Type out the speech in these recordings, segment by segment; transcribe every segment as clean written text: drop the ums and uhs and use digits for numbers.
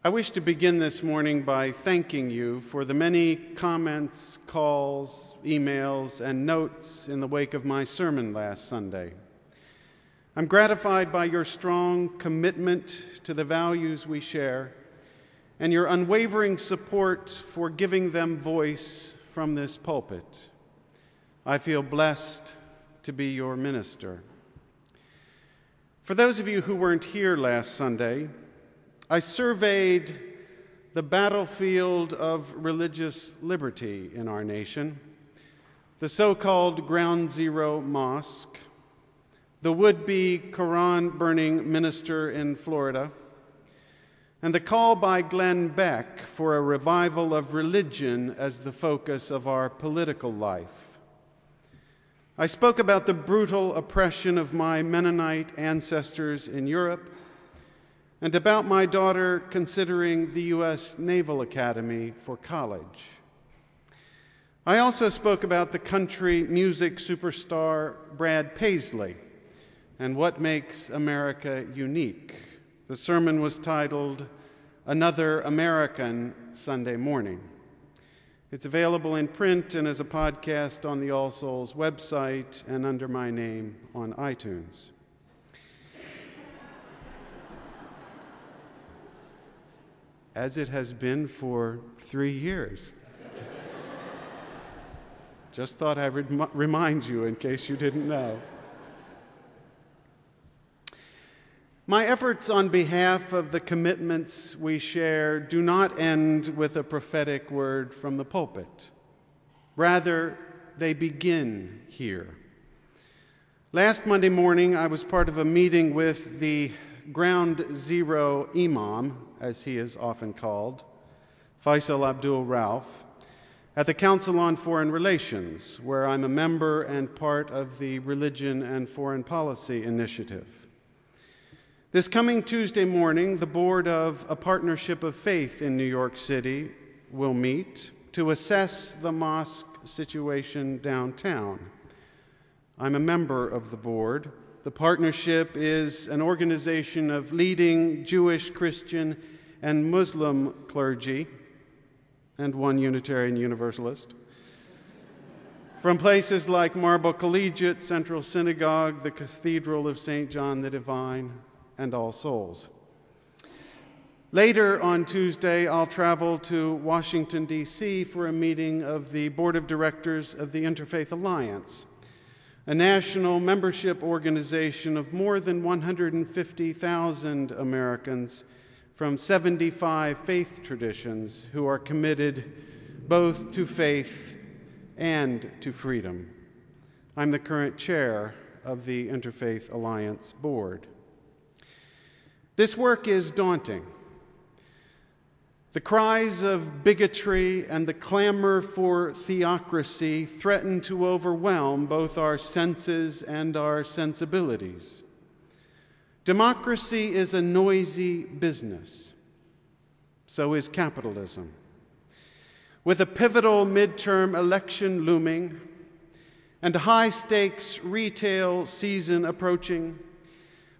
I wish to begin this morning by thanking you for the many comments, calls, emails, and notes in the wake of my sermon last Sunday. I'm gratified by your strong commitment to the values we share and your unwavering support for giving them voice from this pulpit. I feel blessed to be your minister. For those of you who weren't here last Sunday, I surveyed the battlefield of religious liberty in our nation, the so-called Ground Zero Mosque, the would-be Quran-burning minister in Florida, and the call by Glenn Beck for a revival of religion as the focus of our political life. I spoke about the brutal oppression of my Mennonite ancestors in Europe, and about my daughter considering the U.S. Naval Academy for college. I also spoke about the country music superstar Brad Paisley and what makes America unique. The sermon was titled, Another American Sunday Morning. It's available in print and as a podcast on the All Souls website and under my name on iTunes. As it has been for 3 years. Just thought I would remind you in case you didn't know. My efforts on behalf of the commitments we share do not end with a prophetic word from the pulpit. Rather, they begin here. Last Monday morning, I was part of a meeting with the Ground Zero Imam, as he is often called, Faisal Abdul Rauf, at the Council on Foreign Relations, where I'm a member and part of the Religion and Foreign Policy Initiative. This coming Tuesday morning, the board of a Partnership of Faith in New York City will meet to assess the mosque situation downtown. I'm a member of the board. The partnership is an organization of leading Jewish, Christian, and Muslim clergy, and one Unitarian Universalist, from places like Marble Collegiate, Central Synagogue, the Cathedral of St. John the Divine, and All Souls. Later on Tuesday, I'll travel to Washington, D.C. for a meeting of the Board of Directors of the Interfaith Alliance, a national membership organization of more than 150,000 Americans from 75 faith traditions who are committed both to faith and to freedom. I'm the current chair of the Interfaith Alliance Board. This work is daunting. The cries of bigotry and the clamor for theocracy threaten to overwhelm both our senses and our sensibilities. Democracy is a noisy business. So is capitalism. With a pivotal midterm election looming and a high-stakes retail season approaching,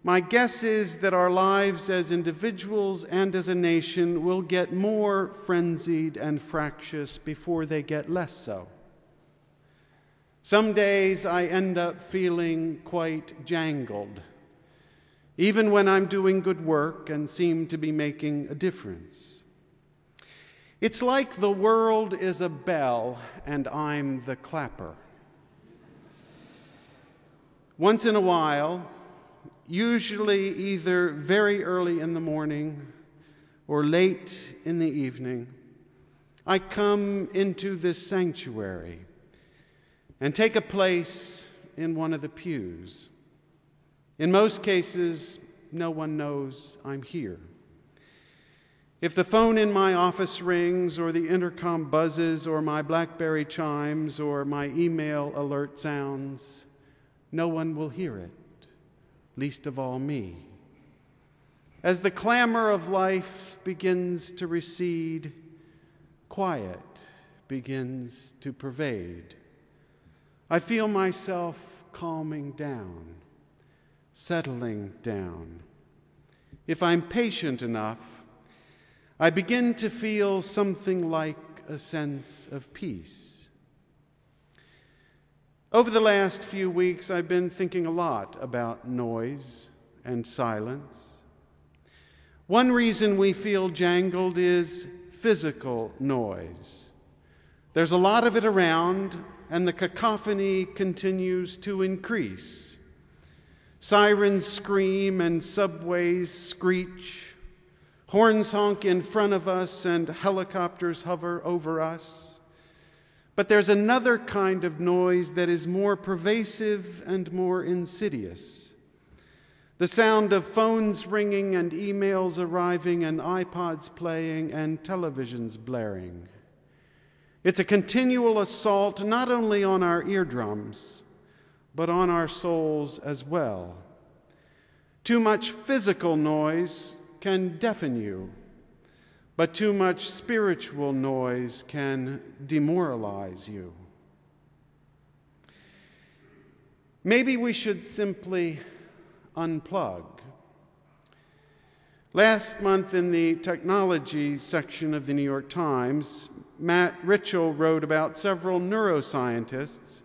my guess is that our lives as individuals and as a nation will get more frenzied and fractious before they get less so. Some days I end up feeling quite jangled, even when I'm doing good work and seem to be making a difference. It's like the world is a bell and I'm the clapper. Once in a while, usually either very early in the morning or late in the evening, I come into this sanctuary and take a place in one of the pews. In most cases, no one knows I'm here. If the phone in my office rings or the intercom buzzes or my BlackBerry chimes or my email alert sounds, no one will hear it. Least of all me. As the clamor of life begins to recede, quiet begins to pervade. I feel myself calming down, settling down. If I'm patient enough, I begin to feel something like a sense of peace. Over the last few weeks, I've been thinking a lot about noise and silence. One reason we feel jangled is physical noise. There's a lot of it around, and the cacophony continues to increase. Sirens scream and subways screech. Horns honk in front of us and helicopters hover over us. But there's another kind of noise that is more pervasive and more insidious. The sound of phones ringing and emails arriving and iPods playing and televisions blaring. It's a continual assault not only on our eardrums, but on our souls as well. Too much physical noise can deafen you, but too much spiritual noise can demoralize you. Maybe we should simply unplug. Last month in the technology section of the New York Times, Matt Ritchell wrote about several neuroscientists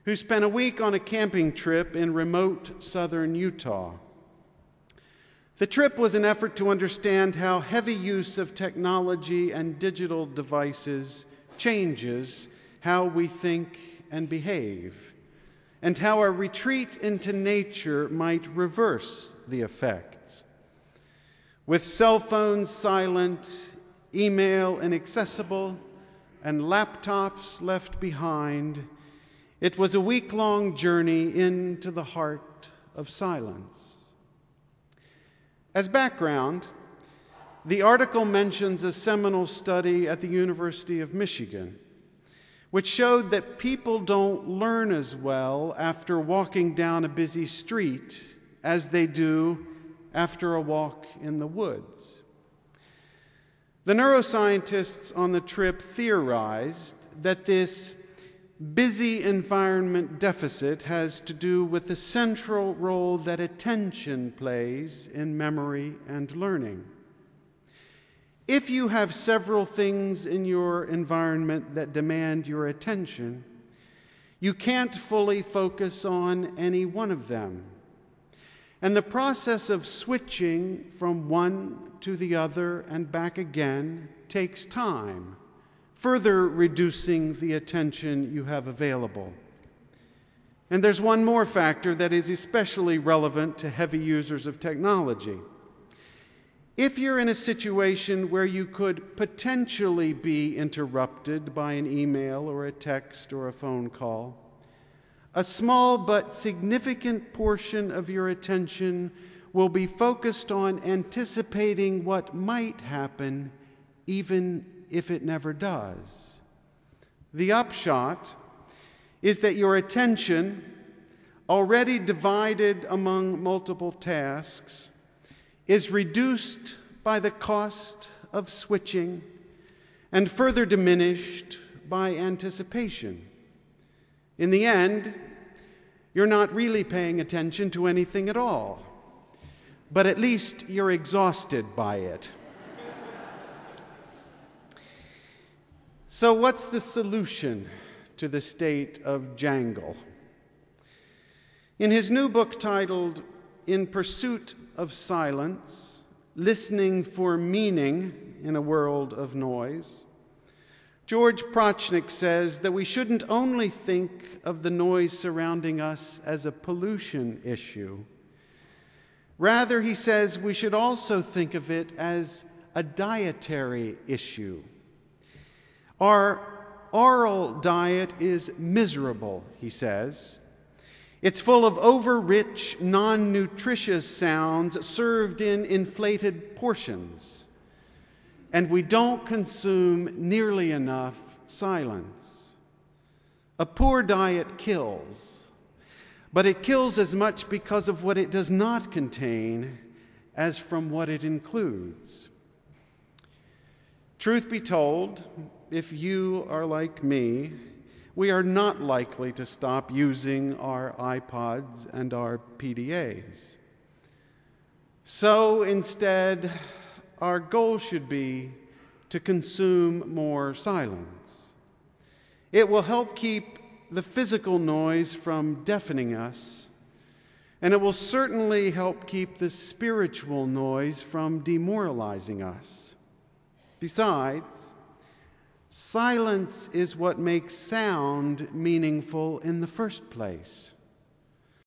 who spent a week on a camping trip in remote southern Utah. The trip was an effort to understand how heavy use of technology and digital devices changes how we think and behave, and how a retreat into nature might reverse the effects. With cell phones silent, email inaccessible, and laptops left behind, it was a week-long journey into the heart of silence. As background, the article mentions a seminal study at the University of Michigan, which showed that people don't learn as well after walking down a busy street as they do after a walk in the woods. The neuroscientists on the trip theorized that this busy environment deficit has to do with the central role that attention plays in memory and learning. If you have several things in your environment that demand your attention, you can't fully focus on any one of them. And the process of switching from one to the other and back again takes time, further reducing the attention you have available. And there's one more factor that is especially relevant to heavy users of technology. If you're in a situation where you could potentially be interrupted by an email or a text or a phone call, a small but significant portion of your attention will be focused on anticipating what might happen, even if it never does. The upshot is that your attention, already divided among multiple tasks, is reduced by the cost of switching and further diminished by anticipation. In the end, you're not really paying attention to anything at all, but at least you're exhausted by it. So what's the solution to the state of jangle? In his new book titled In Pursuit of Silence, Listening for Meaning in a World of Noise, George Prochnick says that we shouldn't only think of the noise surrounding us as a pollution issue. Rather, he says, we should also think of it as a dietary issue. Our oral diet is miserable, he says. It's full of over-rich, non-nutritious sounds served in inflated portions. And we don't consume nearly enough silence. A poor diet kills, but it kills as much because of what it does not contain as from what it includes. Truth be told, if you are like me, we are not likely to stop using our iPods and our PDAs. So instead, our goal should be to consume more silence. It will help keep the physical noise from deafening us, and it will certainly help keep the spiritual noise from demoralizing us. Besides, silence is what makes sound meaningful in the first place.